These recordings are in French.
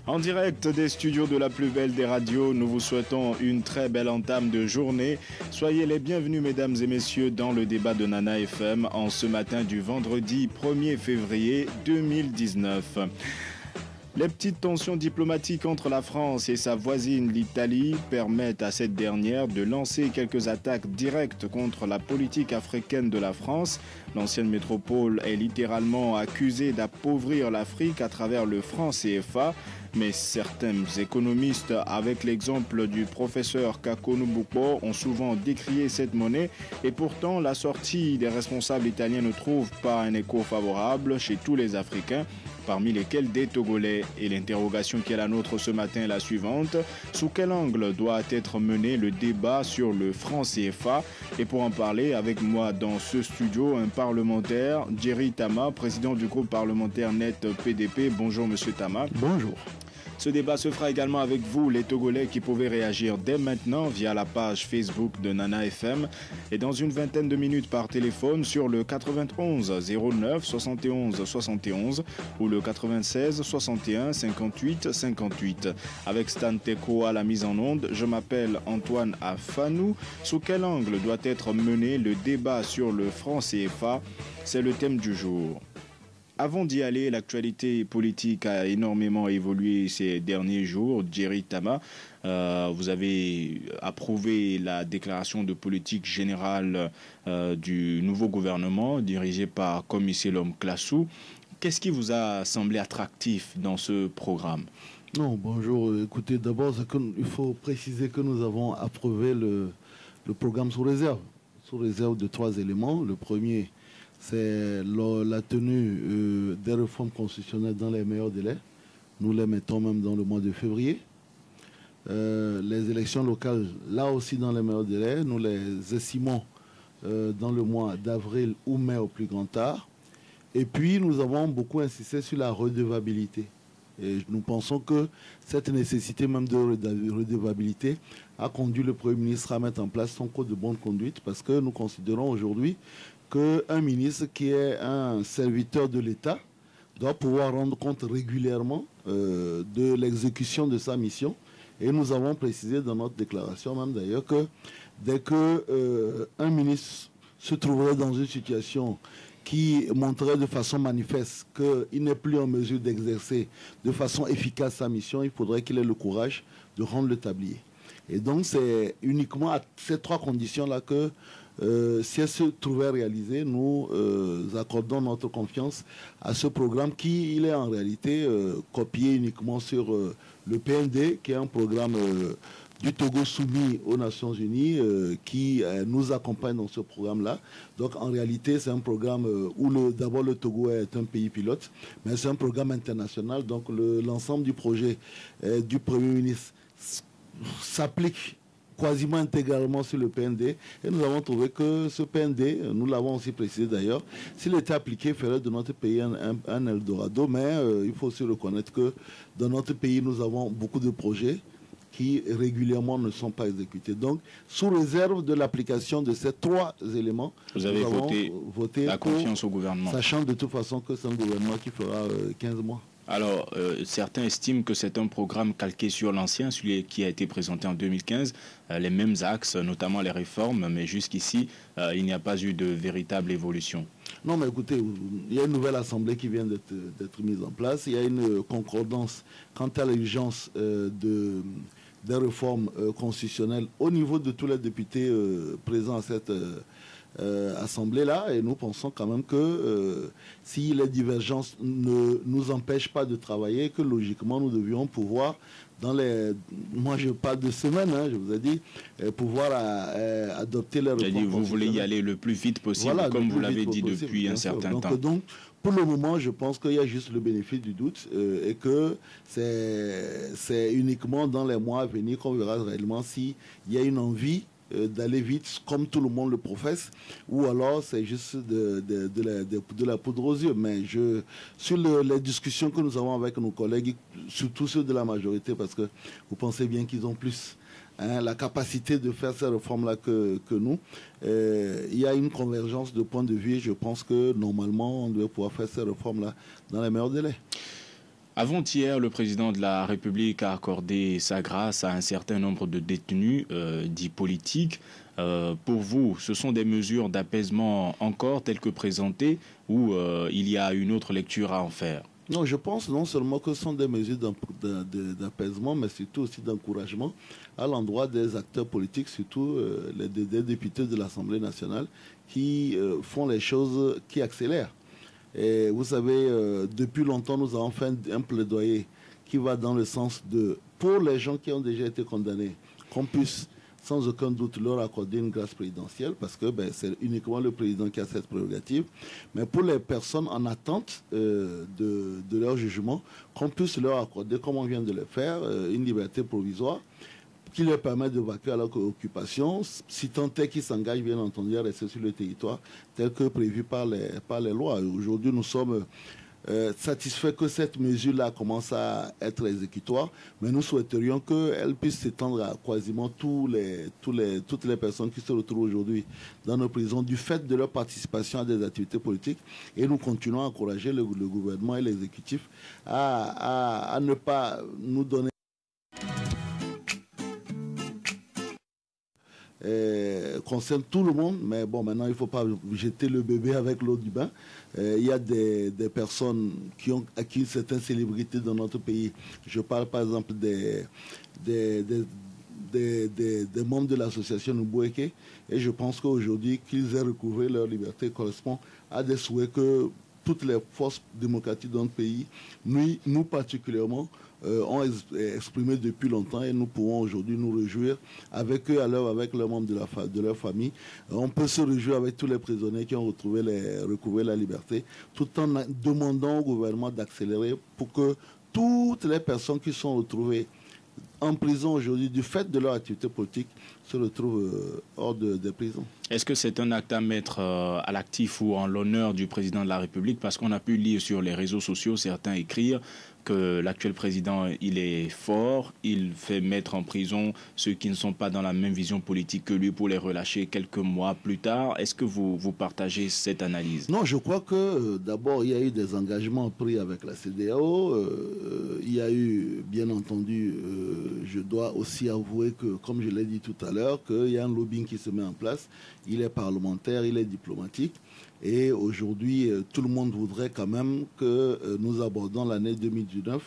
En direct des studios de la plus belle des radios, nous vous souhaitons une très belle entame de journée. Soyez les bienvenus mesdames et messieurs dans le débat de Nana FM en ce matin du vendredi 1er février 2019. Les petites tensions diplomatiques entre la France et sa voisine l'Italie permettent à cette dernière de lancer quelques attaques directes contre la politique africaine de la France. L'ancienne métropole est littéralement accusée d'appauvrir l'Afrique à travers le franc CFA. Mais certains économistes, avec l'exemple du professeur Kakonou Boupo, ont souvent décrié cette monnaie et pourtant la sortie des responsables italiens ne trouve pas un écho favorable chez tous les Africains, parmi lesquels des Togolais. Et l'interrogation qui est la nôtre ce matin est la suivante: sous quel angle doit être mené le débat sur le franc CFA? Et pour en parler avec moi dans ce studio, un parlementaire, Jerry Tama, président du groupe parlementaire Net PDP. Bonjour Monsieur Tama. Bonjour. Ce débat se fera également avec vous, les Togolais, qui pouvez réagir dès maintenant via la page Facebook de Nana FM et dans une vingtaine de minutes par téléphone sur le 91 09 71 71 ou le 96 61 58 58. Avec Stan Teko à la mise en onde, je m'appelle Antoine Afanou. Sous quel angle doit être mené le débat sur le franc CFA? C'est le thème du jour. Avant d'y aller, l'actualité politique a énormément évolué ces derniers jours. Jerry Tama, vous avez approuvé la déclaration de politique générale du nouveau gouvernement dirigé par Commissaire Lom Klassou. Qu'est-ce qui vous a semblé attractif dans ce programme? Non, bonjour. Écoutez, d'abord, il faut préciser que nous avons approuvé le programme sous réserve de 3 éléments. Le premier, c'est la tenue des réformes constitutionnelles dans les meilleurs délais. Nous les mettons même dans le mois de février. Les élections locales, là aussi dans les meilleurs délais, nous les estimons dans le mois d'avril ou mai au plus grand tard. Et puis, nous avons beaucoup insisté sur la redevabilité. Et nous pensons que cette nécessité même de redevabilité a conduit le Premier ministre à mettre en place son code de bonne conduite, parce que nous considérons aujourd'hui qu'un ministre qui est un serviteur de l'État doit pouvoir rendre compte régulièrement de l'exécution de sa mission. Et nous avons précisé dans notre déclaration même d'ailleurs que dès qu'un ministre se trouverait dans une situation qui montrerait de façon manifeste qu'il n'est plus en mesure d'exercer de façon efficace sa mission, il faudrait qu'il ait le courage de rendre le tablier. Et donc c'est uniquement à ces 3 conditions-là que si elles se trouvaient réalisées, nous accordons notre confiance à ce programme qui il est en réalité copié uniquement sur le PND, qui est un programme du Togo soumis aux Nations Unies qui nous accompagne dans ce programme-là. Donc en réalité, c'est un programme où d'abord le Togo est un pays pilote, mais c'est un programme international. Donc l'ensemble du projet du Premier ministre s'applique quasiment intégralement sur le PND, et nous avons trouvé que ce PND, nous l'avons aussi précisé d'ailleurs, s'il était appliqué, ferait de notre pays un Eldorado, mais il faut aussi reconnaître que dans notre pays, nous avons beaucoup de projets qui régulièrement ne sont pas exécutés. Donc, sous réserve de l'application de ces 3 éléments, vous avez voté la confiance au gouvernement, sachant de toute façon que c'est un gouvernement qui fera 15 mois. Alors, certains estiment que c'est un programme calqué sur l'ancien, celui qui a été présenté en 2015, les mêmes axes, notamment les réformes, mais jusqu'ici, il n'y a pas eu de véritable évolution. Non, mais écoutez, il y a une nouvelle assemblée qui vient d'être mise en place. Il y a une concordance quant à l'urgence des réformes constitutionnelles au niveau de tous les députés présents à cette assemblée-là, et nous pensons quand même que si les divergences ne nous empêchent pas de travailler, que logiquement nous devions pouvoir, moi je parle de semaines, je vous ai dit, pouvoir adopter les réformes. Vous voulez y aller le plus vite possible, voilà, comme vous l'avez dit depuis un certain temps. Donc, pour le moment, je pense qu'il y a juste le bénéfice du doute et que c'est uniquement dans les mois à venir qu'on verra réellement s'il y a une envie d'aller vite comme tout le monde le professe, ou alors c'est juste de la poudre aux yeux. Mais sur les discussions que nous avons avec nos collègues, surtout ceux de la majorité, parce que vous pensez bien qu'ils ont plus la capacité de faire ces réformes-là que nous, il y a une convergence de points de vue et je pense que normalement on devait pouvoir faire ces réformes-là dans les meilleurs délais. Avant-hier, le président de la République a accordé sa grâce à un certain nombre de détenus dits politiques. Pour vous, ce sont des mesures d'apaisement encore telles que présentées ou il y a une autre lecture à en faire? Non, je pense non seulement que ce sont des mesures d'apaisement, mais surtout aussi d'encouragement à l'endroit des acteurs politiques, surtout des députés de l'Assemblée nationale, qui font les choses qui accélèrent. Et vous savez, depuis longtemps, nous avons fait un plaidoyer qui va dans le sens de, pour les gens qui ont déjà été condamnés, qu'on puisse sans aucun doute leur accorder une grâce présidentielle, parce que c'est uniquement le président qui a cette prérogative. Mais pour les personnes en attente de leur jugement, qu'on puisse leur accorder, comme on vient de le faire, une liberté provisoire qui leur permet de vaquer à leur occupation, si tant est qu'ils s'engagent bien entendu à rester sur le territoire tel que prévu par les lois. Aujourd'hui, nous sommes satisfaits que cette mesure-là commence à être exécutoire, mais nous souhaiterions qu'elle puisse s'étendre à quasiment toutes les personnes qui se retrouvent aujourd'hui dans nos prisons du fait de leur participation à des activités politiques. Et nous continuons à encourager le gouvernement et l'exécutif à ne pas nous donner concerne tout le monde, mais bon, maintenant il ne faut pas jeter le bébé avec l'eau du bain. Il y a des personnes qui ont acquis certaines célébrités dans notre pays. Je parle par exemple des membres de l'association Nuboueke, et je pense qu'aujourd'hui qu'ils aient recouvré leur liberté correspond à des souhaits que toutes les forces démocratiques dans le pays, nous particulièrement, ont exprimé depuis longtemps, et nous pouvons aujourd'hui nous réjouir avec eux, avec leurs membres de leur famille. On peut se réjouir avec tous les prisonniers qui ont recouvré la liberté, tout en demandant au gouvernement d'accélérer pour que toutes les personnes qui sont retrouvées en prison aujourd'hui du fait de leur activité politique se retrouvent hors des prisons. Est-ce que c'est un acte à mettre à l'actif ou en l'honneur du président de la République? Parce qu'on a pu lire sur les réseaux sociaux certains écrire que l'actuel président, il est fort, il fait mettre en prison ceux qui ne sont pas dans la même vision politique que lui pour les relâcher quelques mois plus tard. Est-ce que vous partagez cette analyse? Non, je crois que d'abord, il y a eu des engagements pris avec la CEDEAO. Il y a eu, bien entendu, je dois aussi avouer que, comme je l'ai dit tout à l'heure, qu'il y a un lobbying qui se met en place. Il est parlementaire, il est diplomatique. Et aujourd'hui, tout le monde voudrait quand même que nous abordons l'année 2019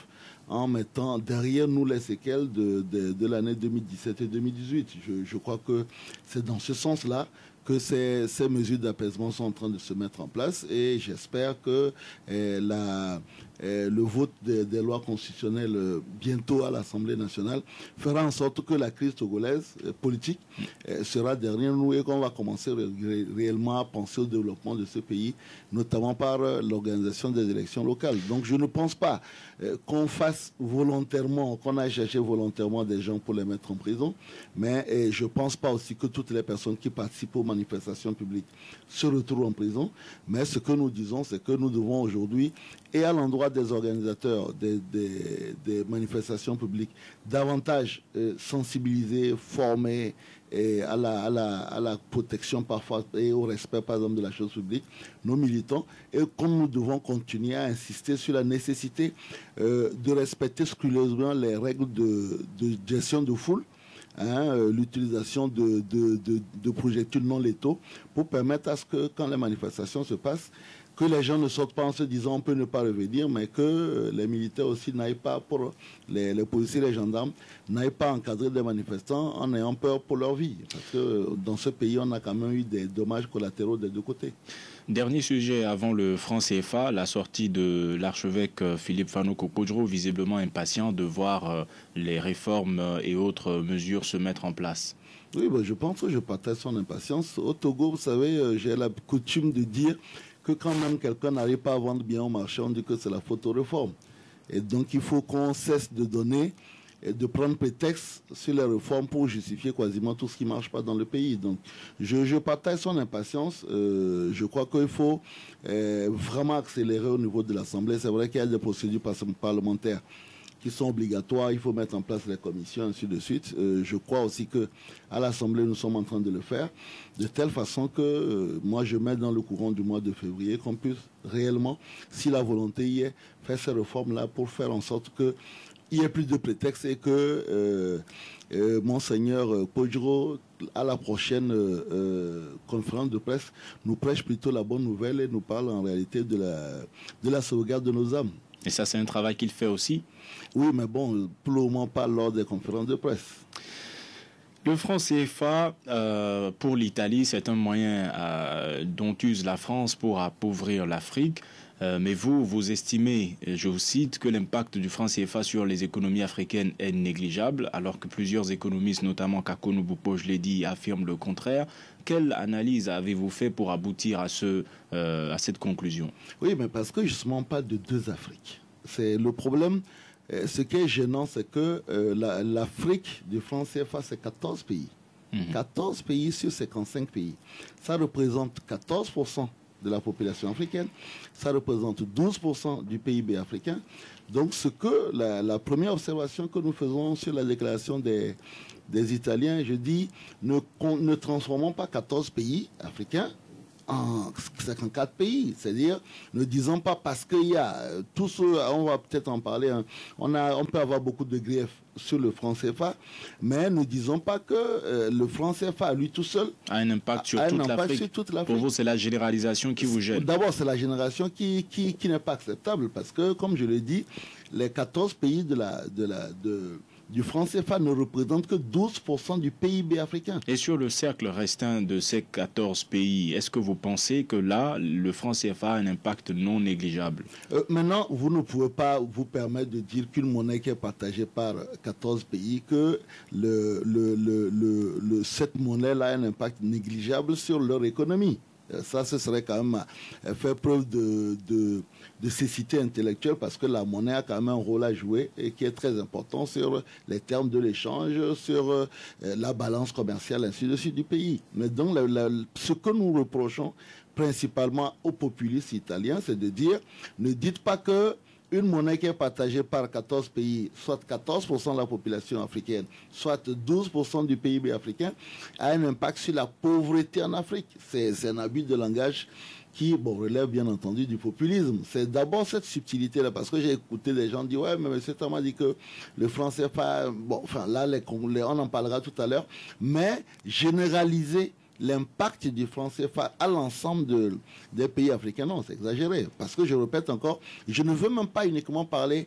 en mettant derrière nous les séquelles de l'année 2017 et 2018. Je crois que c'est dans ce sens-là que ces mesures d'apaisement sont en train de se mettre en place, et j'espère que le vote des lois constitutionnelles bientôt à l'Assemblée nationale fera en sorte que la crise togolaise politique sera derrière nous et qu'on va commencer réellement à penser au développement de ce pays, notamment par l'organisation des élections locales. Donc je ne pense pas qu'on fasse volontairement, qu'on aille chercher volontairement des gens pour les mettre en prison, mais je ne pense pas aussi que toutes les personnes qui participent aux manifestations publiques se retrouvent en prison. Mais ce que nous disons, c'est que nous devons aujourd'hui, et à l'endroit des organisateurs des manifestations publiques, davantage sensibiliser, former à la protection parfois et au respect par exemple de la chose publique, nos militants, et comme nous devons continuer à insister sur la nécessité de respecter scrupuleusement les règles de gestion de foule, l'utilisation de projectiles non létaux pour permettre à ce que quand les manifestations se passent, que les gens ne sortent pas en se disant on peut ne pas revenir, mais que les militaires aussi n'aillent pas, pour les policiers et les gendarmes, n'aillent pas encadrer des manifestants en ayant peur pour leur vie. Parce que dans ce pays, on a quand même eu des dommages collatéraux des deux côtés. Dernier sujet avant le franc CFA, la sortie de l'archevêque Philippe Fano-Kokodjo, visiblement impatient de voir les réformes et autres mesures se mettre en place. Oui, je pense que je partage son impatience. Au Togo, vous savez, j'ai la coutume de dire que quand même quelqu'un n'arrive pas à vendre bien au marché, on dit que c'est la photoréforme. Et donc il faut qu'on cesse de donner et de prendre prétexte sur les réformes pour justifier quasiment tout ce qui ne marche pas dans le pays. Donc je partage son impatience. Je crois qu'il faut vraiment accélérer au niveau de l'Assemblée. C'est vrai qu'il y a des procédures parlementaires qui sont obligatoires, il faut mettre en place les commissions, ainsi de suite. Je crois aussi qu'à l'Assemblée, nous sommes en train de le faire, de telle façon que moi, je mets dans le courant du mois de février qu'on puisse réellement, si la volonté y est, faire ces réformes-là pour faire en sorte qu'il y ait plus de prétextes et que Monseigneur Podjro, à la prochaine conférence de presse, nous prêche plutôt la bonne nouvelle et nous parle en réalité de la sauvegarde de nos âmes. Et ça, c'est un travail qu'il fait aussi? Oui, mais bon, pour le moment, pas lors des conférences de presse. Le franc CFA, pour l'Italie, c'est un moyen dont use la France pour appauvrir l'Afrique. Mais vous estimez, je vous cite, que l'impact du franc CFA sur les économies africaines est négligeable, alors que plusieurs économistes, notamment Kakonou Boupo, je l'ai dit, affirment le contraire. Quelle analyse avez-vous fait pour aboutir à cette conclusion? Oui, mais parce que justement, on parle de deux Afriques. C'est le problème. Ce qui est gênant, c'est que l'Afrique du franc CFA, c'est 14 pays. 14 pays sur 55 pays. Ça représente 14% de la population africaine. Ça représente 12% du PIB africain. Donc, la première observation que nous faisons sur la déclaration des Italiens, je dis, ne transformons pas 14 pays africains en 54 pays. C'est-à-dire, ne disons pas parce qu'il y a tout ce, on va peut-être en parler, hein, on peut avoir beaucoup de griefs sur le franc CFA, mais ne disons pas que le franc CFA, lui tout seul, a un impact sur toute l'Afrique. Pour vous, c'est la généralisation qui vous gêne? D'abord, c'est la génération qui n'est pas acceptable, parce que, comme je l'ai dit, les 14 pays du franc CFA ne représente que 12% du PIB africain. Et sur le cercle restant de ces 14 pays, est-ce que vous pensez que là, le franc CFA a un impact non négligeable? Maintenant, vous ne pouvez pas vous permettre de dire qu'une monnaie qui est partagée par 14 pays, que cette monnaie-là a un impact négligeable sur leur économie. Ça, ce serait quand même faire preuve de cécité intellectuelle, parce que la monnaie a quand même un rôle à jouer et qui est très important sur les termes de l'échange, sur la balance commerciale, ainsi de suite du pays. Mais donc, ce que nous reprochons principalement aux populistes italiens, c'est de dire, ne dites pas que une monnaie qui est partagée par 14 pays, soit 14% de la population africaine, soit 12% du PIB africain, a un impact sur la pauvreté en Afrique. C'est un abus de langage qui relève bien entendu du populisme. C'est d'abord cette subtilité-là, parce que j'ai écouté des gens dire, ouais, mais M. Thomas dit que le franc CFA, là, on en parlera tout à l'heure, mais généraliser l'impact du franc CFA à l'ensemble des pays africains, non, c'est exagéré. Parce que je répète encore, je ne veux même pas uniquement parler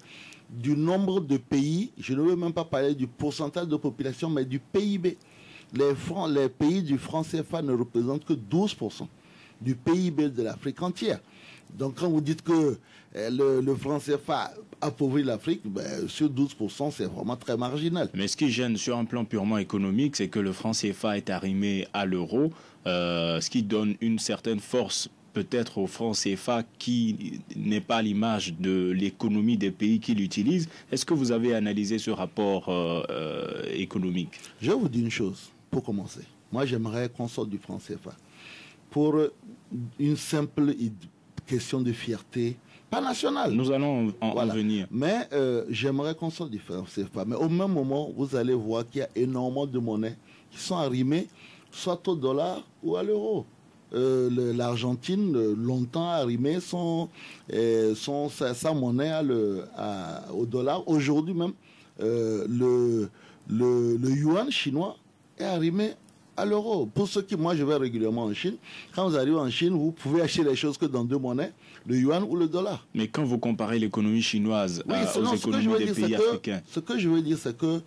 du nombre de pays, je ne veux même pas parler du pourcentage de population, mais du PIB. Les pays du franc CFA ne représentent que 12% du PIB de l'Afrique entière. Donc quand vous dites que le franc CFA appauvrit l'Afrique, sur 12%, c'est vraiment très marginal. Mais ce qui gêne sur un plan purement économique, c'est que le franc CFA est arrimé à l'euro, ce qui donne une certaine force peut-être au franc CFA qui n'est pas l'image de l'économie des pays qui l'utilisent. Est-ce que vous avez analysé ce rapport économique? Je vais vous dire une chose, pour commencer. Moi, j'aimerais qu'on sorte du franc CFA pour une simple question de fierté, pas nationale. Nous allons en venir. Mais j'aimerais qu'on sorte du franc CFA. Mais au même moment, vous allez voir qu'il y a énormément de monnaies qui sont arrimées soit au dollar ou à l'euro. L'Argentine, longtemps, a arrimé sa monnaie au dollar. Aujourd'hui même, le yuan chinois est arrimé à l'euro. Pour ceux qui, moi je vais régulièrement en Chine, quand vous arrivez en Chine, vous pouvez acheter les choses que dans deux monnaies, le yuan ou le dollar. Mais quand vous comparez l'économie chinoise aux économies des pays africains... Ce que je veux dire, c'est que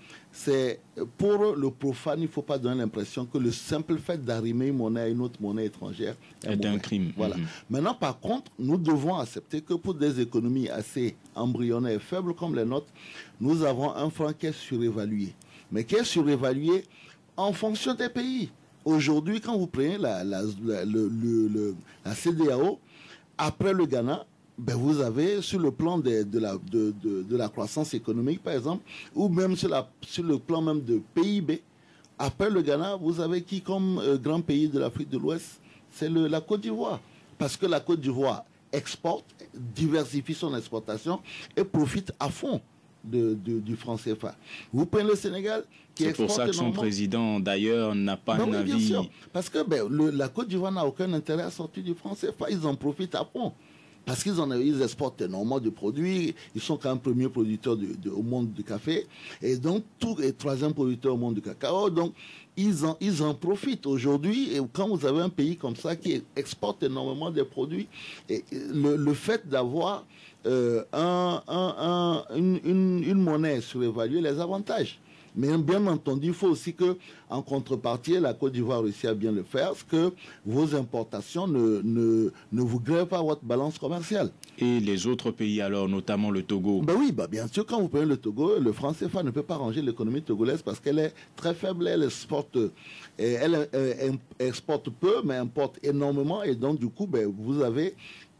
pour le profane, il ne faut pas donner l'impression que le simple fait d'arrimer une monnaie à une autre monnaie étrangère est un crime. Voilà. Maintenant, par contre, nous devons accepter que pour des économies assez embryonnaires et faibles comme les nôtres, nous avons un franc qui est surévalué. Mais qui est surévalué en fonction des pays. Aujourd'hui, quand vous prenez la CEDEAO, après le Ghana, vous avez sur le plan de la croissance économique, par exemple, ou même sur le plan même de PIB, après le Ghana, vous avez qui comme grand pays de l'Afrique de l'Ouest? C'est la Côte d'Ivoire. Parce que la Côte d'Ivoire exporte, diversifie son exportation et profite à fond du franc CFA. Vous prenez le Sénégal qui exporte. C'est pour ça que son président, d'ailleurs, n'a pas un avis. Bien sûr, parce que la Côte d'Ivoire n'a aucun intérêt à sortir du franc CFA. Ils en profitent à fond. Parce qu'ils exportent énormément de produits. Ils sont quand même premier producteur au monde du café. Et donc, troisième producteur au monde du cacao. Donc, ils en profitent aujourd'hui. Et quand vous avez un pays comme ça qui exporte énormément de produits, et le fait d'avoir une monnaie surévaluée les avantages. Mais bien entendu, il faut aussi que, en contrepartie, la Côte d'Ivoire réussit à bien le faire, que vos importations ne vous grèvent pas votre balance commerciale. Et les autres pays alors, notamment le Togo? Oui, bien sûr, quand vous prenez le Togo, le franc CFA ne peut pas ranger l'économie togolaise parce qu'elle est très faible, elle exporte peu, mais importe énormément. Et donc, du coup, vous avez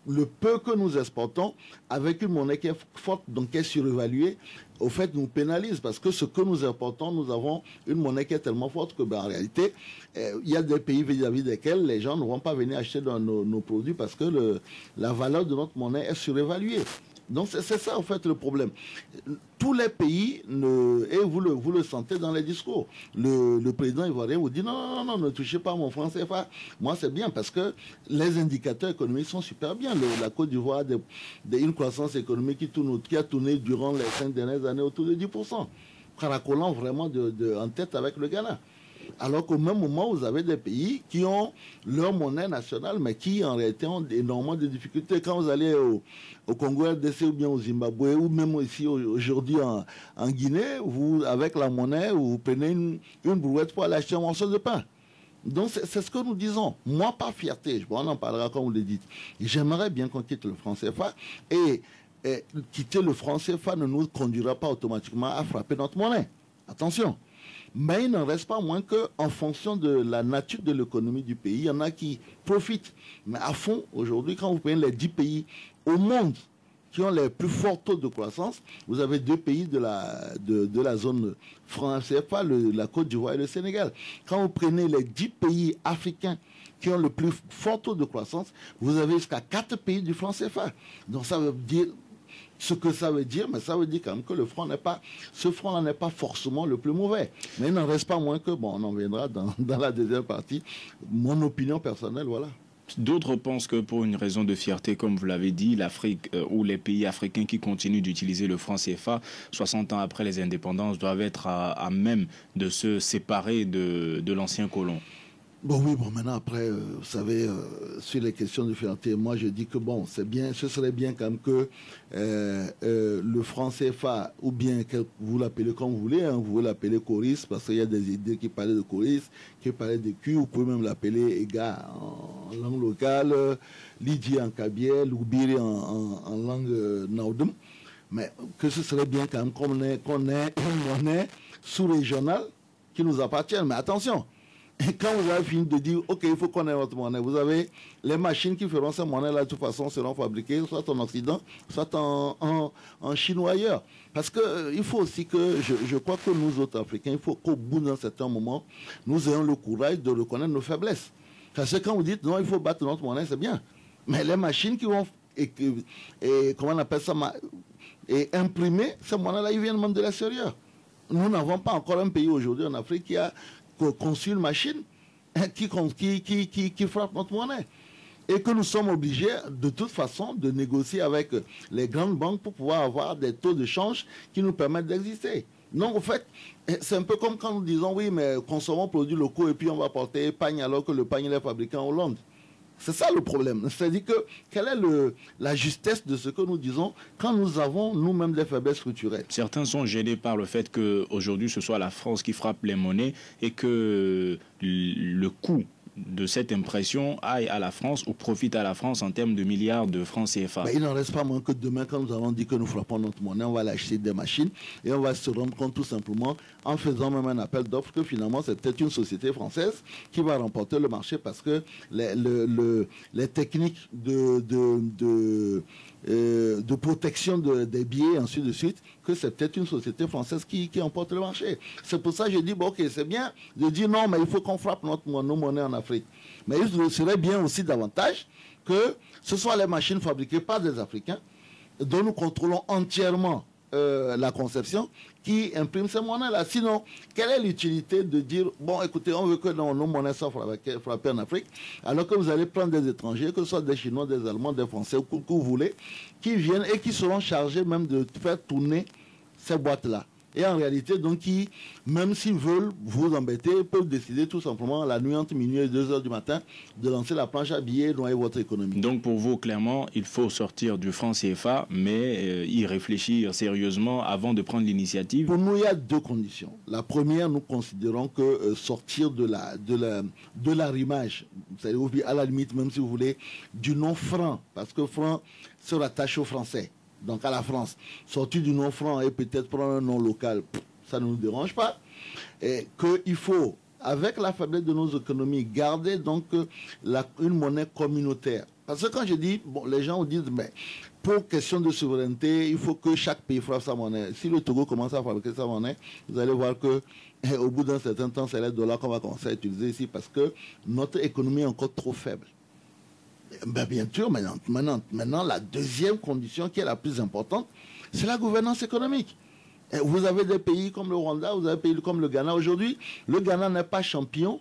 le peu que nous exportons avec une monnaie qui est forte, donc qui est surévaluée, au fait, nous pénalise parce que ce que nous importons, nous avons une monnaie qui est tellement forte que, en réalité, il y a des pays vis-à-vis desquels les gens ne vont pas venir acheter nos produits parce que la valeur de notre monnaie est surévaluée. Donc, c'est ça, en fait, le problème. Tous les pays, et vous le sentez dans les discours, le président ivoirien vous dit non, ne touchez pas à mon franc CFA. Moi, c'est bien parce que les indicateurs économiques sont super bien. La Côte d'Ivoire a une croissance économique qui a tourné durant les 5 dernières années autour de 10%, caracolant vraiment en tête avec le Ghana. Alors qu'au même moment, vous avez des pays qui ont leur monnaie nationale, mais qui en réalité ont énormément de difficultés. Quand vous allez au Congo RDC ou bien au Zimbabwe, ou même ici aujourd'hui en Guinée, avec la monnaie, vous prenez une brouette pour aller acheter un morceau de pain. Donc c'est ce que nous disons. Moi, par fierté, on en parlera comme vous le dites. J'aimerais bien qu'on quitte le franc CFA et quitter le franc CFA ne nous conduira pas automatiquement à frapper notre monnaie. Attention. Mais il n'en reste pas moins qu'en fonction de la nature de l'économie du pays, il y en a qui profitent. Mais à fond, aujourd'hui, quand vous prenez les 10 pays au monde qui ont les plus forts taux de croissance, vous avez 2 pays de la zone franc CFA, la Côte d'Ivoire et le Sénégal. Quand vous prenez les 10 pays africains qui ont le plus fort taux de croissance, vous avez jusqu'à 4 pays du franc CFA. Donc ça veut dire ce que ça veut dire, mais ça veut dire quand même que ce front-là n'est pas forcément le plus mauvais. Mais il n'en reste pas moins que, on en viendra dans la deuxième partie, mon opinion personnelle, voilà. D'autres pensent que pour une raison de fierté, comme vous l'avez dit, l'Afrique ou les pays africains qui continuent d'utiliser le franc CFA, 60 ans après les indépendances, doivent être à même de se séparer de l'ancien colon. Maintenant après, vous savez, sur les questions de fierté, moi je dis que ce serait bien quand même que le franc CFA, ou bien vous l'appelez comme vous voulez, vous pouvez l'appeler Coris, parce qu'il y a des idées qui parlaient de Coris, qui parlaient de Q, vous pouvez même l'appeler EGA en langue locale, Lidi en Kabylie, Loubiri en langue Naoudum, mais que ce serait bien quand même qu'on ait une monnaie sous-régionale qui nous appartienne. Mais attention, et quand vous avez fini de dire, OK, il faut qu'on ait votre monnaie, vous avez les machines qui feront cette monnaie-là, de toute façon, seront fabriquées soit en Occident, soit en Chine ou ailleurs. Parce qu'il faut aussi que, je crois que nous autres Africains, il faut qu'au bout d'un certain moment, nous ayons le courage de reconnaître nos faiblesses. Parce que quand vous dites, non, il faut battre notre monnaie, c'est bien. Mais les machines qui vont, comment on appelle ça, imprimer cette monnaie-là, ils viennent même de l'extérieur. Nous n'avons pas encore un pays aujourd'hui en Afrique qui a conçu une machine qui frappe notre monnaie. Et que nous sommes obligés, de toute façon, de négocier avec les grandes banques pour pouvoir avoir des taux de change qui nous permettent d'exister. Donc, en fait, c'est un peu comme quand nous disons, oui, mais consommons produits locaux et puis on va porter pagne alors que le pagne est fabriqué en Hollande. C'est ça le problème. C'est-à-dire que quelle est la justesse de ce que nous disons quand nous avons nous-mêmes des faiblesses structurelles? Certains sont gênés par le fait qu'aujourd'hui ce soit la France qui frappe les monnaies et que le coût de cette impression aille à la France ou profite à la France en termes de milliards de francs CFA. Il n'en reste pas moins que demain, quand nous avons dit que nous frappons notre monnaie, on va aller acheter des machines et on va se rendre compte tout simplement, en faisant même un appel d'offres, que finalement c'est peut-être une société française qui va remporter le marché parce que les techniques de protection des billets, ainsi de suite, que c'est peut-être une société française qui emporte le marché. C'est pour ça que je dis, ok, c'est bien de dire non, mais il faut qu'on frappe nos monnaies en Afrique. Mais il serait bien aussi davantage que ce soit les machines fabriquées par des Africains, dont nous contrôlons entièrement la conception qui imprime ces monnaies-là. Sinon, quelle est l'utilité de dire, bon, écoutez, on veut que nos monnaies soient frappées en Afrique, alors que vous allez prendre des étrangers, que ce soit des Chinois, des Allemands, des Français, que vous voulez, qui viennent et qui seront chargés même de faire tourner ces boîtes-là. Et en réalité, donc, même s'ils veulent vous embêter, ils peuvent décider tout simplement la nuit entre minuit et 2 heures du matin de lancer la planche à billets et de noyer votre économie. Donc pour vous, clairement, il faut sortir du franc CFA, mais y réfléchir sérieusement avant de prendre l'initiative. Pour nous, il y a deux conditions. La première, nous considérons que sortir de l'arrimage, c'est-à-dire à la limite, même si vous voulez, du nom franc, parce que franc se rattache au français. Donc à la France, sortir du nom franc et peut-être prendre un nom local, ça ne nous dérange pas. Et qu'il faut, avec la faiblesse de nos économies, garder donc une monnaie communautaire. Parce que quand je dis, bon, les gens disent, mais pour question de souveraineté, il faut que chaque pays frappe sa monnaie. Si le Togo commence à fabriquer sa monnaie, vous allez voir que au bout d'un certain temps, c'est les dollars qu'on va commencer à utiliser ici parce que notre économie est encore trop faible. Ben bien sûr, maintenant, la deuxième condition qui est la plus importante, c'est la gouvernance économique. Et vous avez des pays comme le Rwanda, vous avez des pays comme le Ghana. Aujourd'hui, le Ghana n'est pas champion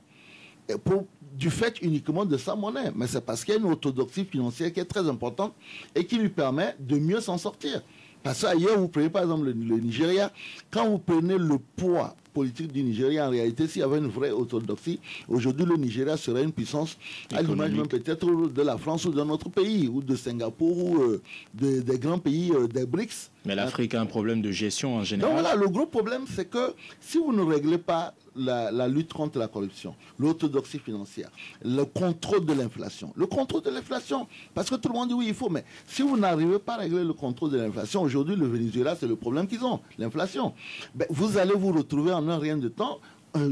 du fait uniquement de sa monnaie, mais c'est parce qu'il y a une orthodoxie financière qui est très importante et qui lui permet de mieux s'en sortir. Parce qu'ailleurs, vous prenez par exemple le Nigeria, quand vous prenez le poids politique du Nigeria, en réalité, s'il y avait une vraie orthodoxie, aujourd'hui le Nigeria serait une puissance à l'image même peut-être de la France ou d'un autre pays, ou de Singapour, ou des grands pays des BRICS. Mais l'Afrique a un problème de gestion en général. Donc voilà, le gros problème, c'est que si vous ne réglez pas la lutte contre la corruption, l'orthodoxie financière, le contrôle de l'inflation. Parce que tout le monde dit oui, il faut, mais si vous n'arrivez pas à régler le contrôle de l'inflation, aujourd'hui, le Venezuela, c'est le problème qu'ils ont, l'inflation. Ben, vous allez vous retrouver en un rien de temps.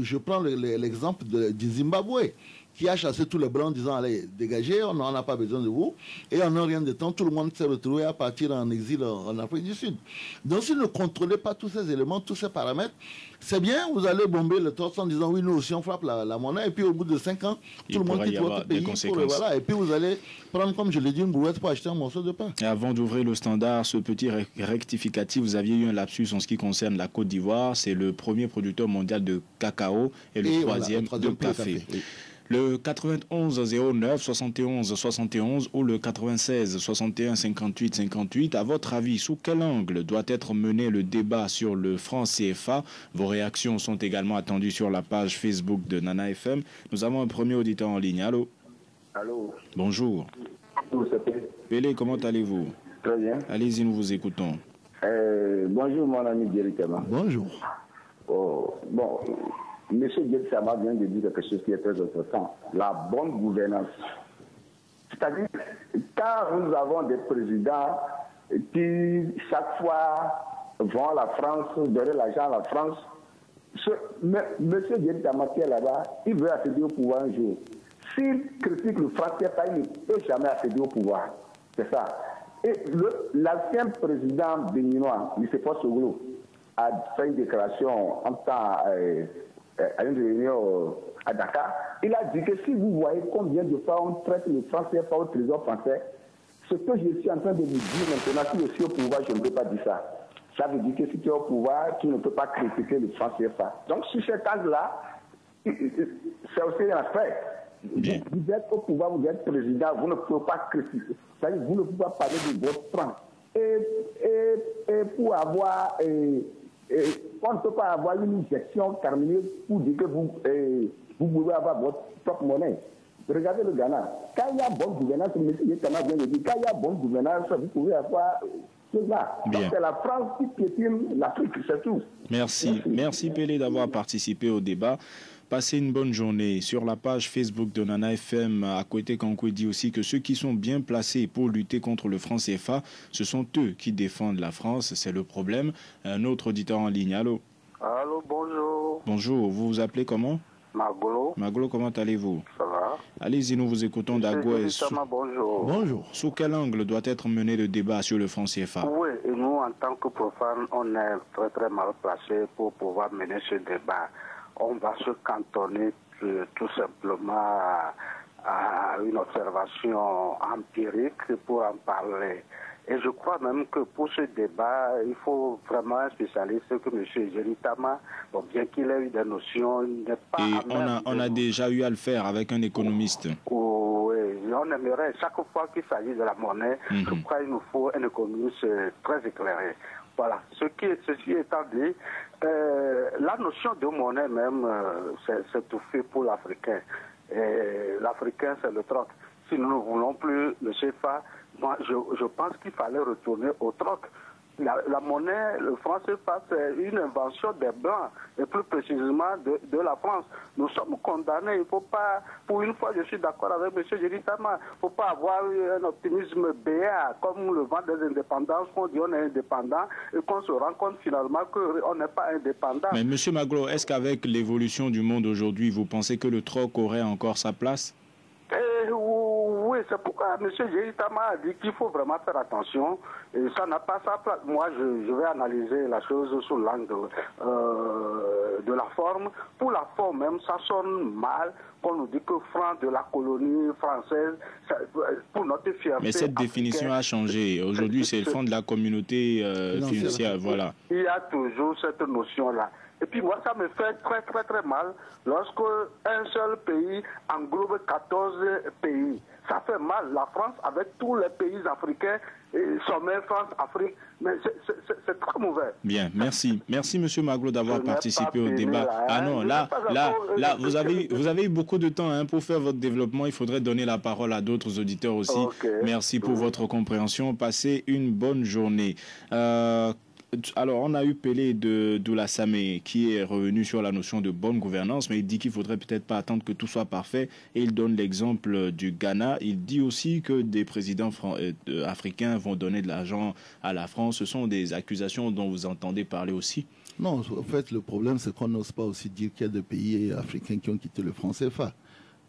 Je prends l'exemple du Zimbabwe, qui a chassé tous les blancs en disant allez, dégagez, on n'a pas besoin de vous. Et en un rien de temps, tout le monde s'est retrouvé à partir en exil en Afrique du Sud. Donc si vous ne contrôlez pas tous ces éléments, tous ces paramètres, c'est bien, vous allez bomber le torse en disant oui, nous aussi on frappe la monnaie, et puis au bout de 5 ans, tout le monde quitte votre pays. Voilà, et puis vous allez prendre, comme je l'ai dit, une brouette pour acheter un morceau de pain. Et avant d'ouvrir le standard, ce petit rectificatif, vous aviez eu un lapsus en ce qui concerne la Côte d'Ivoire. C'est le premier producteur mondial de cacao et le troisième de café. Oui. Le 91 09 71 71 ou le 96 61 58 58, à votre avis, sous quel angle doit être mené le débat sur le franc CFA? Vos réactions sont également attendues sur la page Facebook de Nana FM. Nous avons un premier auditeur en ligne. Allô? Allô? Bonjour. Bonjour, c'est Pélé. Pélé, comment allez-vous? Très bien. Allez-y, nous vous écoutons. Bonjour, mon ami directement. Bonjour. Bon, Monsieur Dietsama vient de dire quelque chose qui est très important. La bonne gouvernance. C'est-à-dire, quand nous avons des présidents qui, chaque fois, vont à la France, donner l'argent à la France, Monsieur Dietsama qui est là-bas, il veut accéder au pouvoir un jour. S'il critique le franc CFA, il ne peut jamais accéder au pouvoir. C'est ça. Et l'ancien président béninois, M. Fossoglo, a fait une déclaration en temps à une réunion à Dakar. Il a dit que si vous voyez combien de fois on traite le franc CFA au trésor français, ce que je suis en train de vous dire maintenant, si je suis au pouvoir, je ne peux pas dire ça. Ça veut dire que si tu es au pouvoir, tu ne peux pas critiquer le franc CFA. Donc, sur cet angle-là, c'est aussi un aspect. Vous êtes au pouvoir, vous êtes président, vous ne pouvez pas critiquer. C'est-à-dire vous ne pouvez pas parler de votre franc. Et pour avoir... on ne peut pas avoir une gestion terminée pour dire que vous pouvez avoir votre propre monnaie. Regardez le Ghana. Quand il y a bonne gouvernance, M. Yetama vient de dire, quand il y a bonne gouvernance, vous pouvez avoir cela. Donc c'est la France qui piétine l'Afrique, c'est tout. Merci Pélé d'avoir participé au débat. Passez une bonne journée. Sur la page Facebook de Nana FM, Akwete Kankou dit aussi que ceux qui sont bien placés pour lutter contre le franc CFA, ce sont eux qui défendent la France. C'est le problème. Un autre auditeur en ligne. Allô? Allô, bonjour. Bonjour. Vous vous appelez comment? Magolo. Magolo, comment allez-vous? Ça va? Allez-y, nous vous écoutons d'Agua. Bonjour. Bonjour. Sous quel angle doit être mené le débat sur le franc CFA? Oui, et nous, en tant que profanes, on est très très mal placés pour pouvoir mener ce débat. On va se cantonner tout simplement à une observation empirique pour en parler. Et je crois même que pour ce débat, il faut vraiment un spécialiste comme M. Géritama, bon, bien qu'il ait eu des notions, il n'est pas... Et on a déjà eu à le faire avec un économiste. Oui, on aimerait, chaque fois qu'il s'agit de la monnaie, je crois qu'il nous faut un économiste très éclairé. Voilà, ceci étant dit, la notion de monnaie même, c'est tout fait pour l'Africain. L'Africain, c'est le troc. Si nous ne voulons plus le CFA, moi, je pense qu'il fallait retourner au troc. La monnaie, le franc CFA, c'est une invention des Blancs, et plus précisément de la France. Nous sommes condamnés. Il ne faut pas, pour une fois, je suis d'accord avec M. Géritama, il ne faut pas avoir un optimisme béat, comme le vent des indépendances, qu'on dit on est indépendant, et qu'on se rend compte finalement qu'on n'est pas indépendant. Mais M. Maglo, est-ce qu'avec l'évolution du monde aujourd'hui, vous pensez que le troc aurait encore sa place? Oui, c'est pourquoi M. Géritama a dit qu'il faut vraiment faire attention. Et ça n'a pas sa place. Moi, je vais analyser la chose sous l'angle de la forme. Pour la forme même, ça sonne mal qu'on nous dit que franc de la colonie française, ça, pour notre fierté... Mais cette définition a changé. Aujourd'hui, c'est le franc de la communauté financière. Voilà. Il y a toujours cette notion-là. Et puis moi, ça me fait très très très mal lorsque un seul pays englobe 14 pays. Ça fait mal. La France, avec tous les pays africains, sommet France-Afrique, mais c'est très mauvais. Bien, merci. Merci, M. Maglo, d'avoir participé au débat. Ah non, là, vous avez eu beaucoup de temps pour faire votre développement. Il faudrait donner la parole à d'autres auditeurs aussi. Okay. Merci pour votre compréhension. Passez une bonne journée. Alors, on a eu Pelé de Doula-Samé qui est revenu sur la notion de bonne gouvernance, mais il dit qu'il ne faudrait peut-être pas attendre que tout soit parfait. Et il donne l'exemple du Ghana. Il dit aussi que des présidents africains vont donner de l'argent à la France. Ce sont des accusations dont vous entendez parler aussi? Non, en fait, le problème, c'est qu'on n'ose pas aussi dire qu'il y a des pays africains qui ont quitté le franc CFA.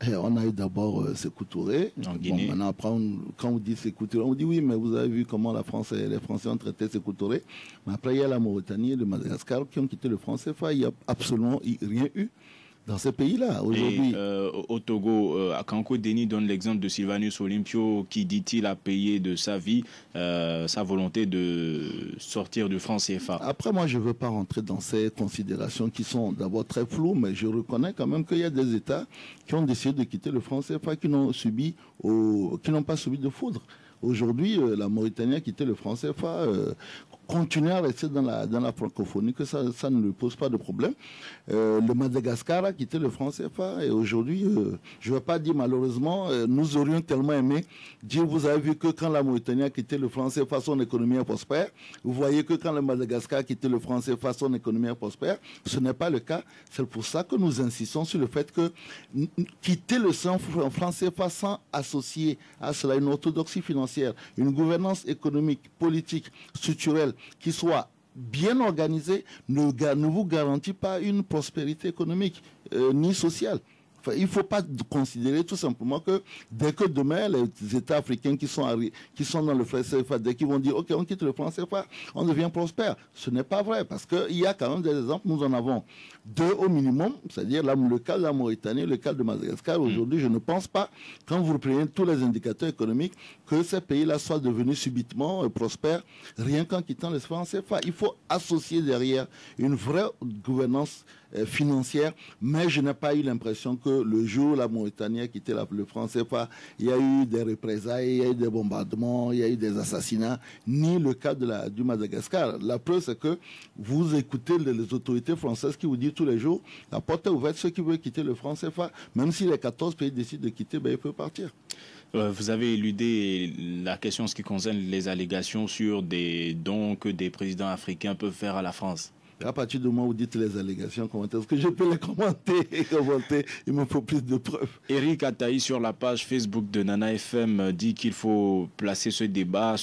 Et on a eu d'abord Sékou Touré. Bon, maintenant, après, quand on dit Sékou Touré, on dit oui, mais vous avez vu comment les Français ont traité Sékou Touré. Mais après, il y a la Mauritanie et le Madagascar qui ont quitté le franc CFA. Il n'y a absolument rien eu dans ces pays-là aujourd'hui. Au Togo, Akanko Deni donne l'exemple de Sylvanus Olympio qui, dit-il, a payé de sa vie sa volonté de sortir du franc CFA. Après, moi, je ne veux pas rentrer dans ces considérations qui sont d'abord très floues, mais je reconnais quand même qu'il y a des États qui ont décidé de quitter le franc CFA, qui n'ont pas subi de foudre. Aujourd'hui, la Mauritanie a quitté le franc CFA, continue à rester dans la francophonie, que ça ne lui pose pas de problème. Le Madagascar a quitté le franc CFA et aujourd'hui, je ne vais pas dire malheureusement, nous aurions tellement aimé dire, vous avez vu que quand la Mauritanie a quitté le franc CFA, son économie est prospère. Vous voyez que quand le Madagascar a quitté le franc CFA, son économie est prospère. Ce n'est pas le cas. C'est pour ça que nous insistons sur le fait que quitter le franc CFA sans associer à cela une orthodoxie financière, une gouvernance économique, politique, structurelle, qui soit bien organisée, ne vous garantit pas une prospérité économique ni sociale. Enfin, il ne faut pas considérer tout simplement que dès que demain, les États africains qui sont dans le franc CFA, dès qu'ils vont dire « Ok, on quitte le franc CFA, on devient prospère ». Ce n'est pas vrai, parce qu'il y a quand même des exemples, nous en avons deux au minimum, c'est-à-dire le cas de la Mauritanie, le cas de Madagascar. Aujourd'hui, je ne pense pas, quand vous reprenez tous les indicateurs économiques, que ces pays-là soient devenus subitement prospères, rien qu'en quittant le franc CFA. Il faut associer derrière une vraie gouvernance financière, mais je n'ai pas eu l'impression que le jour où la Mauritanie a quitté le franc CFA, il y a eu des représailles, il y a eu des bombardements, il y a eu des assassinats, ni le cas du Madagascar. La preuve, c'est que vous écoutez les autorités françaises qui vous disent tous les jours, la porte est ouverte, ceux qui veulent quitter le franc CFA, même si les 14 pays décident de quitter, ben, ils peuvent partir. Vous avez éludé la question en ce qui concerne les allégations sur des dons que des présidents africains peuvent faire à la France. À partir du moment où vous dites les allégations, comment est-ce que je peux les commenter? Il me faut plus de preuves. Eric Ataï, sur la page Facebook de Nana FM, dit qu'il faut placer ce débat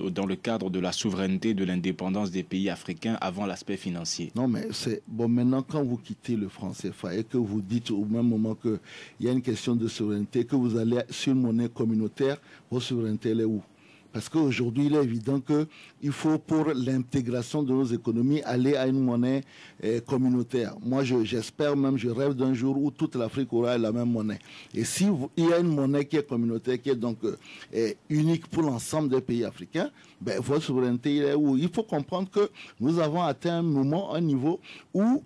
dans le cadre de la souveraineté, de l'indépendance des pays africains avant l'aspect financier. Non, mais c'est bon. Maintenant, quand vous quittez le franc CFA et que vous dites au même moment qu'il y a une question de souveraineté, que vous allez sur une monnaie communautaire, votre souveraineté, elle est où? Parce qu'aujourd'hui, il est évident qu'il faut, pour l'intégration de nos économies, aller à une monnaie communautaire. Moi, j'espère même, je rêve d'un jour où toute l'Afrique aura la même monnaie. Et si il y a une monnaie qui est communautaire, qui est donc unique pour l'ensemble des pays africains, ben, votre souveraineté, il est où? Il faut comprendre que nous avons atteint un niveau où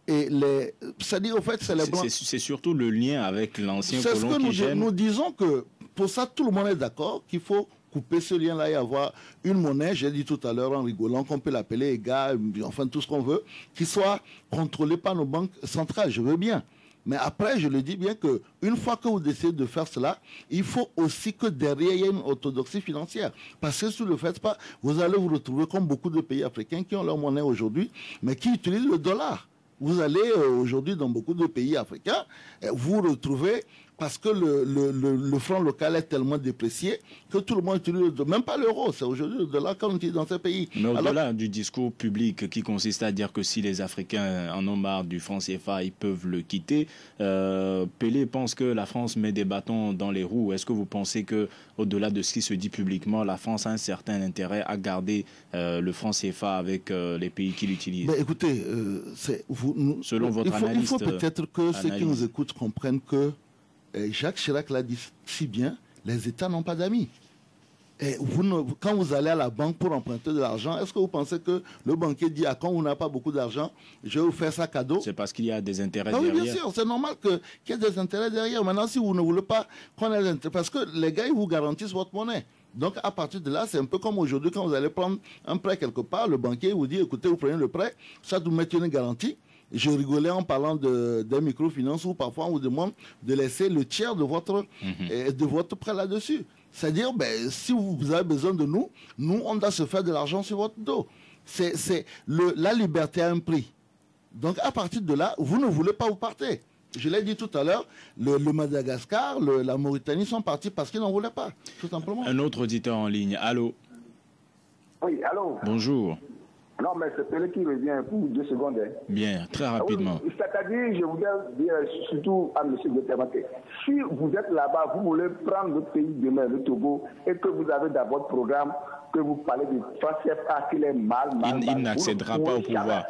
c'est-à-dire, au fait, c'est les Blancs. C'est surtout le lien avec l'ancien colon qui gêne. Nous disons que, pour ça, tout le monde est d'accord qu'il faut couper ce lien-là et avoir une monnaie, j'ai dit tout à l'heure en rigolant, qu'on peut l'appeler EGA, enfin tout ce qu'on veut, qui soit contrôlée par nos banques centrales. Je veux bien. Mais après, je le dis bien qu'une fois que vous décidez de faire cela, il faut aussi que derrière, il y ait une orthodoxie financière. Parce que si vous ne le faites pas, vous allez vous retrouver comme beaucoup de pays africains qui ont leur monnaie aujourd'hui, mais qui utilisent le dollar. Vous allez aujourd'hui dans beaucoup de pays africains, vous retrouvez, parce que le franc local est tellement déprécié que tout le monde utilise, même pas l'euro, c'est aujourd'hui le dollar qu'on utilise dans ces pays. Mais au-delà du discours public qui consiste à dire que si les Africains en ont marre du franc CFA, ils peuvent le quitter, Pelé pense que la France met des bâtons dans les roues. Est-ce que vous pensez que, au-delà de ce qui se dit publiquement, la France a un certain intérêt à garder le franc CFA avec les pays qui l'utilisent? Écoutez, selon votre analyse, il faut peut-être que ceux qui nous écoutent comprennent que Jacques Chirac l'a dit si bien, les États n'ont pas d'amis. Quand vous allez à la banque pour emprunter de l'argent, est-ce que vous pensez que le banquier dit quand vous n'avez pas beaucoup d'argent, je vais vous faire ça cadeau? C'est parce qu'il y a des intérêts derrière. Oui, bien sûr, c'est normal qu'il y ait des intérêts derrière. Maintenant, si vous ne voulez pas qu'on ait des intérêts, parce que les gars, ils vous garantissent votre monnaie. Donc, à partir de là, c'est un peu comme aujourd'hui, quand vous allez prendre un prêt quelque part, le banquier vous dit, écoutez, vous prenez le prêt, ça vous met une garantie. Je rigolais en parlant des microfinances où parfois on vous demande de laisser le tiers de votre prêt là-dessus. C'est-à-dire, si vous avez besoin de nous, on doit se faire de l'argent sur votre dos. La liberté a un prix. Donc, à partir de là, vous ne voulez pas, vous partez. Je l'ai dit tout à l'heure, le Madagascar, la Mauritanie sont partis parce qu'ils n'en voulaient pas, tout simplement. Un autre auditeur en ligne. Allô? Oui, allô? Bonjour. Non, mais c'est Pelé qui revient pour 2 secondes. Bien, très rapidement. Oui, c'est-à-dire, je voudrais dire surtout à M. Guettemate, si vous êtes là-bas, vous voulez prendre le pays demain, le Togo, et que vous avez dans votre programme que vous parlez de franc CFA qu'il est mal. Il n'accédera pas au pouvoir.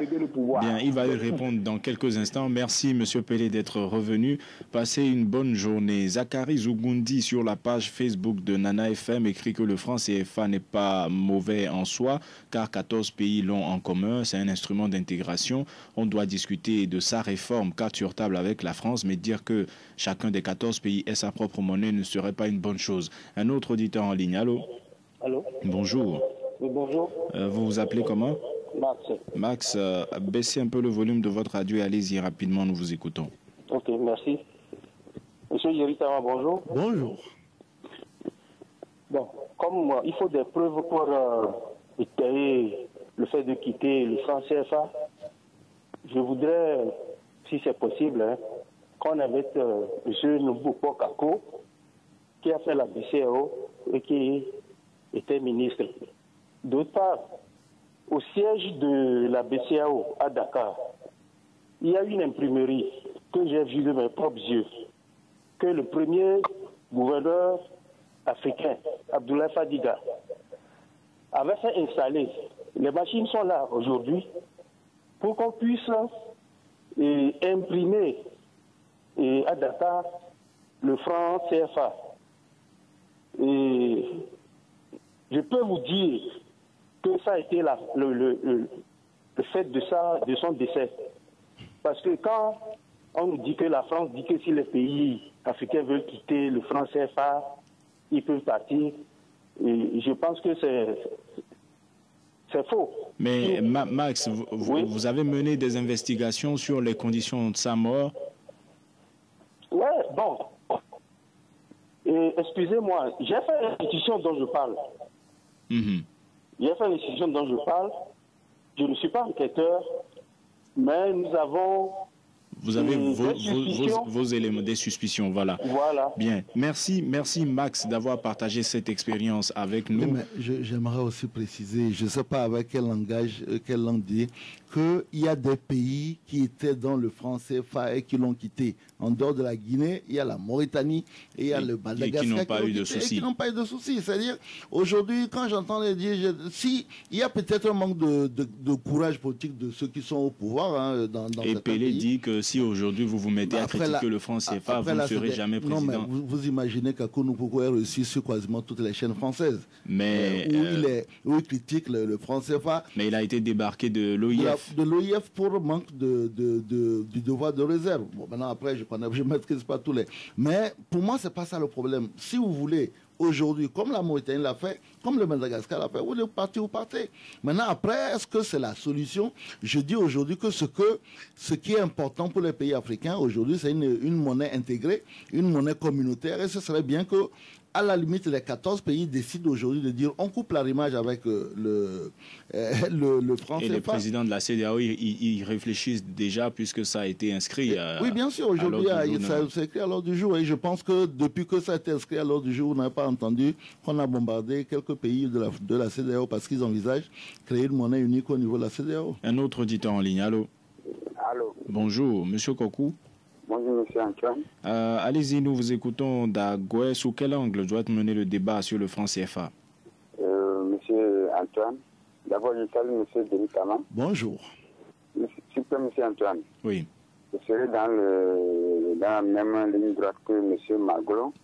Bien, il va y répondre dans quelques instants. Merci, M. Pelé, d'être revenu. Passez une bonne journée. Zachary Zougundi, sur la page Facebook de Nana FM, écrit que le franc CFA n'est pas mauvais en soi, car 14 pays l'ont en commun. C'est un instrument d'intégration. On doit discuter de sa réforme carte sur table avec la France, mais dire que chacun des 14 pays ait sa propre monnaie ne serait pas une bonne chose. Un autre auditeur en ligne. Allô? Allô? Bonjour. Oui, bonjour. Vous vous appelez comment? Max. Max, baissez un peu le volume de votre radio et allez-y rapidement, nous vous écoutons. Ok, merci. Monsieur Yeritama, bonjour. Bonjour. Bon, comme il faut des preuves pour étayer le fait de quitter le franc CFA, je voudrais, si c'est possible, qu'on invite M. Nobukpo Kako, qui a fait la BCAO et qui était ministre. D'autre part, au siège de la BCAO à Dakar, il y a une imprimerie que j'ai vue de mes propres yeux, que le premier gouverneur africain, Abdoulaye Fadiga, avait fait installer. Les machines sont là aujourd'hui pour qu'on puisse imprimer à Dakar le franc CFA. Et je peux vous dire que ça a été le fait de son décès. Parce que quand on nous dit que la France dit que si les pays africains veulent quitter le franc CFA, ils peuvent partir, et je pense que c'est faux. Mais Max, vous avez mené des investigations sur les conditions de sa mort? Ouais, bon. Excusez-moi, j'ai fait l'institution dont je parle. J'ai fait l'institution dont je parle. Je ne suis pas enquêteur, mais nous avons vous avez vos éléments, des suspicions, voilà. Bien, merci Max d'avoir partagé cette expérience avec nous. Mais j'aimerais aussi préciser, je ne sais pas avec quel langage, quelle langue dire, qu'il y a des pays qui étaient dans le franc CFA et qui l'ont quitté. En dehors de la Guinée, il y a la Mauritanie et il y a le Madagascar qui n'ont pas eu de soucis. C'est-à-dire, aujourd'hui, quand j'entends les dire, si il y a peut-être un manque de courage politique de ceux qui sont au pouvoir hein, dans et Pelé pays. Dit que si aujourd'hui vous vous mettez à critiquer le franc CFA, vous ne serez jamais président. Non, mais vous imaginez qu'Akonou Poko est reçu sur quasiment toutes les chaînes françaises. Mais où il critique le franc CFA. Mais il a été débarqué de l'OIF. De l'OIF pour manque du devoir de réserve. Bon, maintenant après, je ne maîtrise pas tous les. Mais pour moi, c'est pas ça le problème. Si vous voulez aujourd'hui, comme la Mauritanie l'a fait, comme le Madagascar l'a fait, vous voulez partir, vous partez. Maintenant, après, est-ce que c'est la solution? Je dis aujourd'hui que ce qui est important pour les pays africains aujourd'hui, c'est une monnaie intégrée, une monnaie communautaire, et ce serait bien que, à la limite, les 14 pays décident aujourd'hui de dire on coupe l'arrimage avec le franc CFA. Et les présidents de la CEDEAO, ils réfléchissent déjà puisque ça a été inscrit. Oui, bien sûr, aujourd'hui, ça s'est inscrit à l'ordre du jour. Et je pense que depuis que ça a été inscrit à l'ordre du jour, vous n'avez pas entendu qu'on a bombardé quelques pays de la CEDEAO parce qu'ils envisagent créer une monnaie unique au niveau de la CEDEAO. Un autre auditeur en ligne, allô. Allô. Bonjour, monsieur Kokou. Bonjour, monsieur Antoine. Allez-y, nous vous écoutons d'Agoué. Sous quel angle doit mener le débat sur le franc CFA? Monsieur Antoine, d'abord je salue monsieur Denis Kama. Bonjour. Super, monsieur Antoine. Oui. Je serai dans la même ligne droite que monsieur Maglo.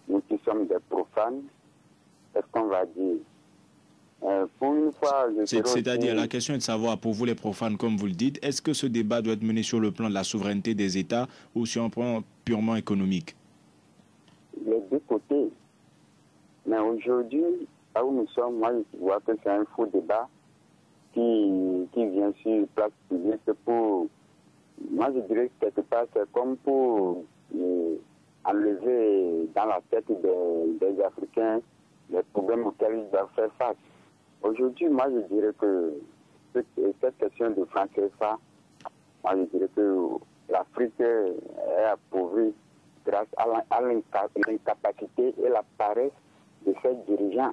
Nous qui sommes des profanes, est-ce qu'on va dire? Pour une fois, c'est-à-dire, la question est de savoir, pour vous les profanes, comme vous le dites, est-ce que ce débat doit être mené sur le plan de la souveraineté des États ou sur un plan purement économique? Les deux côtés. Mais aujourd'hui, là où nous sommes, moi, je vois que c'est un faux débat qui vient sur place publique pour... Moi, je dirais que quelque part, c'est comme pour enlever dans la tête des Africains les problèmes auxquels ils doivent faire face. Aujourd'hui, moi, je dirais que cette question de franc CFA, moi, je dirais que l'Afrique est appauvrie grâce à l'incapacité et la paresse de ses dirigeants.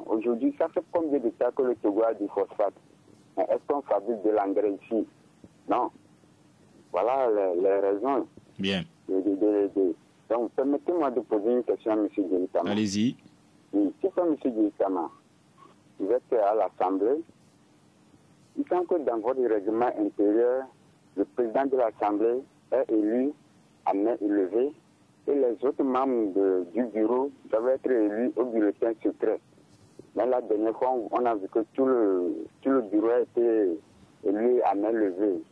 Aujourd'hui, ça fait combien de temps que le Togo a du phosphate? Est-ce qu'on fabrique de l'engrais ici? Non. Voilà les raisons. Bien. Donc, permettez-moi de poser une question à M. Djelikama. Allez-y. Oui, c'est ça, M. Djelikama. Vous êtes à l'Assemblée. Il semble que dans votre règlement intérieur, le président de l'Assemblée est élu à main élevée et les autres membres du bureau doivent être élus au bulletin secret. Mais la dernière fois, on a vu que tout le bureau a été élu à main levée.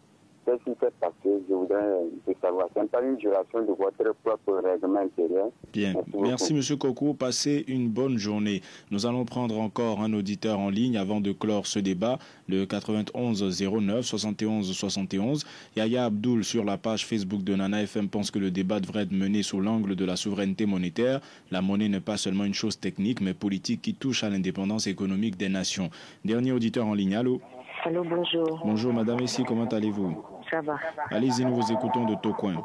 Qu'est-ce qui s'est passé? Je voudrais savoir. Ce n'est pas une violation de votre propre règlement intérieur. Bien. Merci, M. Kokou. Passez une bonne journée. Nous allons prendre encore un auditeur en ligne avant de clore ce débat. Le 91 09 71 71. Yaya Abdoul, sur la page Facebook de Nana FM, pense que le débat devrait être mené sous l'angle de la souveraineté monétaire. La monnaie n'est pas seulement une chose technique, mais politique qui touche à l'indépendance économique des nations. Dernier auditeur en ligne. Allô? Allô, bonjour. Bonjour, madame. Ici, comment allez-vous? Ça va. Allez-y, nous vous écoutons de Tocoin.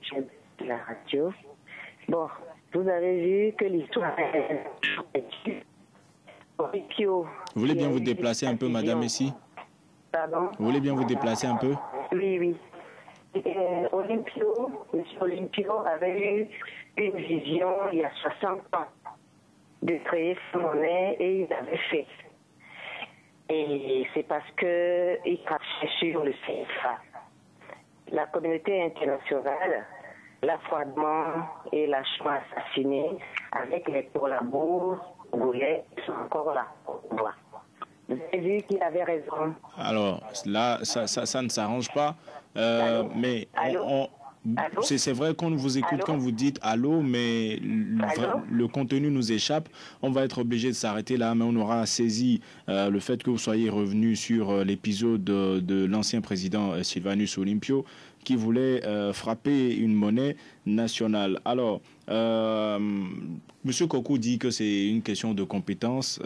J'ai de la radio. Bon, vous avez vu que l'histoire est... Vous voulez bien vous déplacer un peu, madame, ici? Pardon? Vous voulez bien vous déplacer un peu? Oui, oui. Olympio, M. Olympio avait eu une vision il y a 60 ans de créer sa monnaie et il l'avait fait. Et c'est parce qu'il crachait sur le CFA. La communauté internationale l'a froidement et lâchement assassiné avec les collabos Goulet qui sont encore là. Voilà. Vous avez vu qu'il avait raison. Alors, là, ça ne s'arrange pas. Mais c'est vrai qu'on vous écoute quand vous dites allô, mais le contenu nous échappe. On va être obligé de s'arrêter là, mais on aura saisi le fait que vous soyez revenu sur l'épisode de l'ancien président Sylvanus Olympio qui voulait frapper une monnaie nationale. Alors, M. Kokou dit que c'est une question de compétence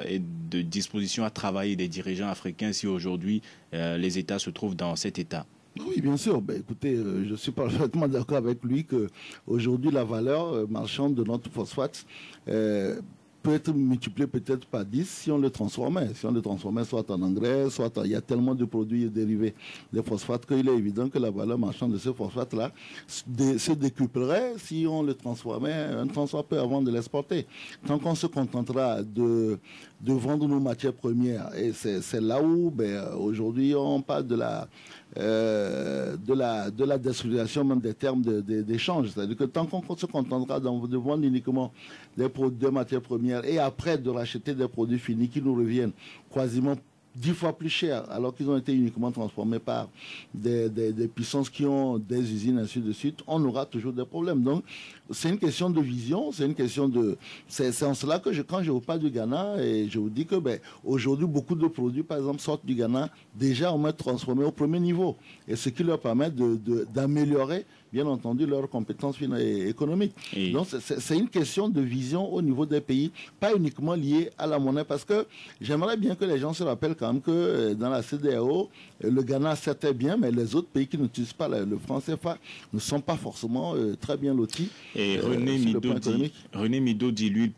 et de disposition à travailler des dirigeants africains si aujourd'hui les États se trouvent dans cet état. Oui, bien sûr. Écoutez, je suis parfaitement d'accord avec lui qu'aujourd'hui, la valeur marchande de notre phosphate peut être multiplié peut-être par 10 si on le transformait. Si on le transformait soit en engrais, il y a tellement de produits dérivés des phosphates qu'il est évident que la valeur marchande de ce phosphate-là se décuplerait si on le transformait un temps soit peu avant de l'exporter. Tant qu'on se contentera de vendre nos matières premières, et c'est là où aujourd'hui on parle de la destruction même des termes d'échange. C'est-à-dire que tant qu'on se contentera de vendre uniquement des matières premières et après de racheter des produits finis qui nous reviennent quasiment 10 fois plus cher, alors qu'ils ont été uniquement transformés par des puissances qui ont des usines, ainsi de suite, on aura toujours des problèmes. Donc, c'est une question de vision, c'est une question de... C'est en cela que quand je vous parle du Ghana, et je vous dis que aujourd'hui, beaucoup de produits, par exemple, sortent du Ghana, déjà on être transformés au premier niveau. Et ce qui leur permet d'améliorer, bien entendu, leurs compétences économiques. Donc, c'est une question de vision au niveau des pays, pas uniquement liée à la monnaie, parce que j'aimerais bien que les gens se rappellent quand même que dans la CEDEAO, le Ghana c'était bien, mais les autres pays qui n'utilisent pas le franc CFA ne sont pas forcément très bien lotis. Et René Mido dit, lui,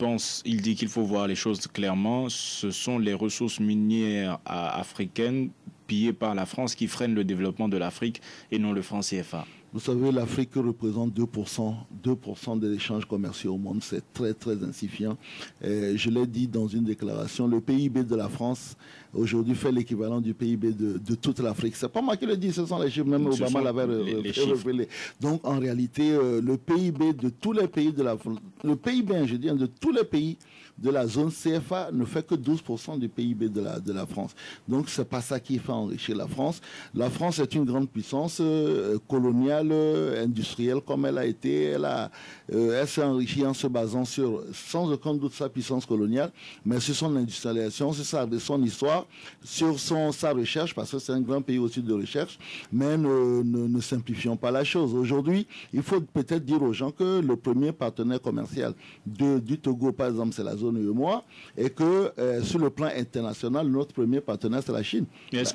il dit qu'il faut voir les choses clairement. Ce sont les ressources minières africaines pillées par la France qui freinent le développement de l'Afrique et non le franc CFA. Vous savez, l'Afrique représente 2% des échanges commerciaux au monde. C'est très, très insuffisant. Je l'ai dit dans une déclaration, le PIB de la France, aujourd'hui, fait l'équivalent du PIB de toute l'Afrique. C'est pas moi qui le dis, ce sont les chiffres. Même Obama l'avait révélé. Donc, en réalité, le PIB de tous les pays de la France, le PIB, je dis, de tous les pays de la zone CFA ne fait que 12% du PIB de la France. Donc, c'est pas ça qui fait enrichir la France. La France est une grande puissance coloniale, industrielle, comme elle a été. Elle s'est enrichie en se basant sur, sans aucun doute, sa puissance coloniale, mais sur son industrialisation, sur son histoire, sur sa recherche, parce que c'est un grand pays aussi de recherche. Mais ne simplifions pas la chose. Aujourd'hui, il faut peut-être dire aux gens que le premier partenaire commercial du Togo, par exemple, c'est la zone UEMOA, et que sur le plan international, notre premier partenaire, c'est la Chine. Est-ce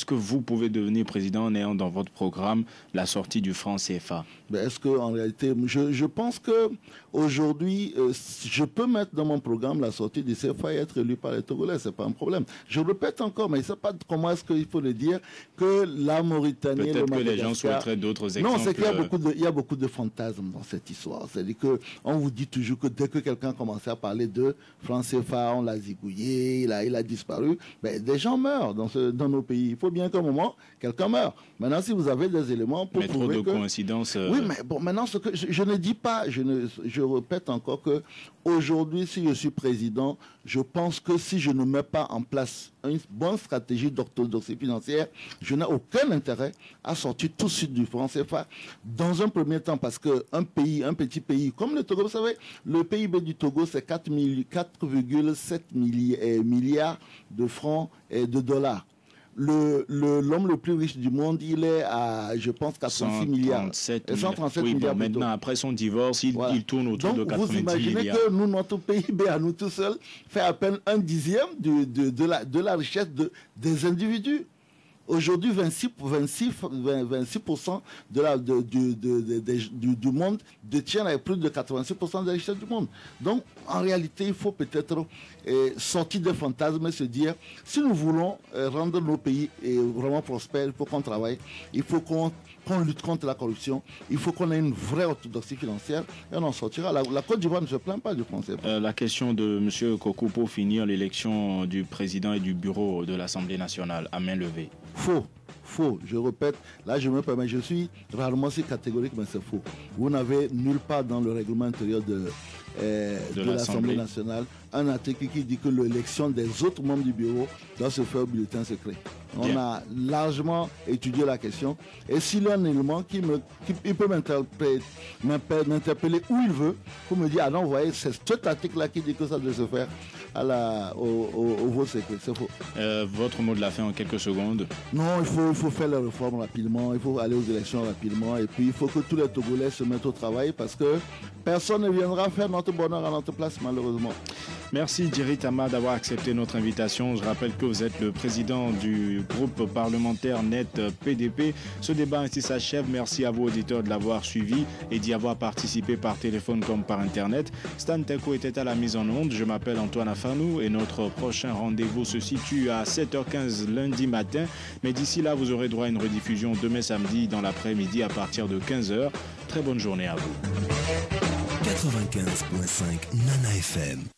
que vous pouvez devenir président en ayant dans votre programme la sortie du franc CFA? Est-ce que en réalité, je pense que aujourd'hui, je peux mettre dans mon programme la sortie du CFA et être élu par les Togolais, c'est pas un problème. Je répète encore, mais je ne sais pas comment est-ce qu'il faut le dire, que la Mauritanie, le Madagascar... Peut-être que les gens souhaiteraient d'autres exemples. Non, c'est qu'il y a beaucoup de fantasmes dans cette histoire. C'est-à-dire qu'on vous dit toujours que dès que quelqu'un commençait à parler de franc CFA, on l'a zigouillé, il a disparu. Des gens meurent dans nos pays. Il faut bien qu'à un moment, quelqu'un meure. Maintenant, si vous avez des éléments pour prouver trop de coïncidences... Oui, mais bon, maintenant, ce que je ne dis pas, je répète encore que aujourd'hui, si je suis président, je pense que si je ne mets pas en place une bonne stratégie d'orthodoxie financière, je n'ai aucun intérêt à sortir tout de suite du franc CFA dans un premier temps, parce qu'un petit pays comme le Togo, vous savez, le PIB du Togo, c'est 4,7 milliards de francs et de dollars. L'homme le plus riche du monde, il est à, je pense, 86 milliards. 137 milliards. Bon, maintenant, après son divorce, il tourne autour de 90 milliards. Vous imaginez que notre PIB à nous tout seuls fait à peine 1/10 de la richesse des individus. Aujourd'hui, 26% du monde détient plus de 86% de la richesse du monde. Donc, en réalité, il faut peut-être sortir des fantasmes et se dire, si nous voulons rendre nos pays vraiment prospères, il faut qu'on travaille, il faut qu'on lutte contre la corruption, il faut qu'on ait une vraie orthodoxie financière et on en sortira. La Côte d'Ivoire ne se plaint pas du français. La question de M. Kokou pour finir l'élection du président et du bureau de l'Assemblée nationale à main levée. Faux. Faux. Je répète, là je me permets, je suis rarement si catégorique, mais c'est faux. Vous n'avez nulle part dans le règlement intérieur de l'Assemblée nationale un article qui dit que l'élection des autres membres du bureau doit se faire au bulletin secret. On a largement étudié la question. Et s'il y a un élément il peut m'interpeller où il veut pour me dire, ah non, vous voyez, c'est cet article-là qui dit que ça doit se faire au vote secret. C'est faux. Votre mot de la fin en quelques secondes. Non, il faut faire les réformes rapidement, il faut aller aux élections rapidement, et puis il faut que tous les Togolais se mettent au travail parce que personne ne viendra faire notre bonheur à notre place, malheureusement. Merci Djeri Tama d'avoir accepté notre invitation. Je rappelle que vous êtes le président du groupe parlementaire Net PDP. Ce débat ainsi s'achève. Merci à vous auditeurs de l'avoir suivi et d'y avoir participé par téléphone comme par internet. Stan Teko était à la mise en onde. Je m'appelle Antoine Afanou et notre prochain rendez-vous se situe à 7h15 lundi matin. Mais d'ici là, vous aurez droit à une rediffusion demain samedi dans l'après-midi à partir de 15h. Très bonne journée à vous. 95.5 Nana FM.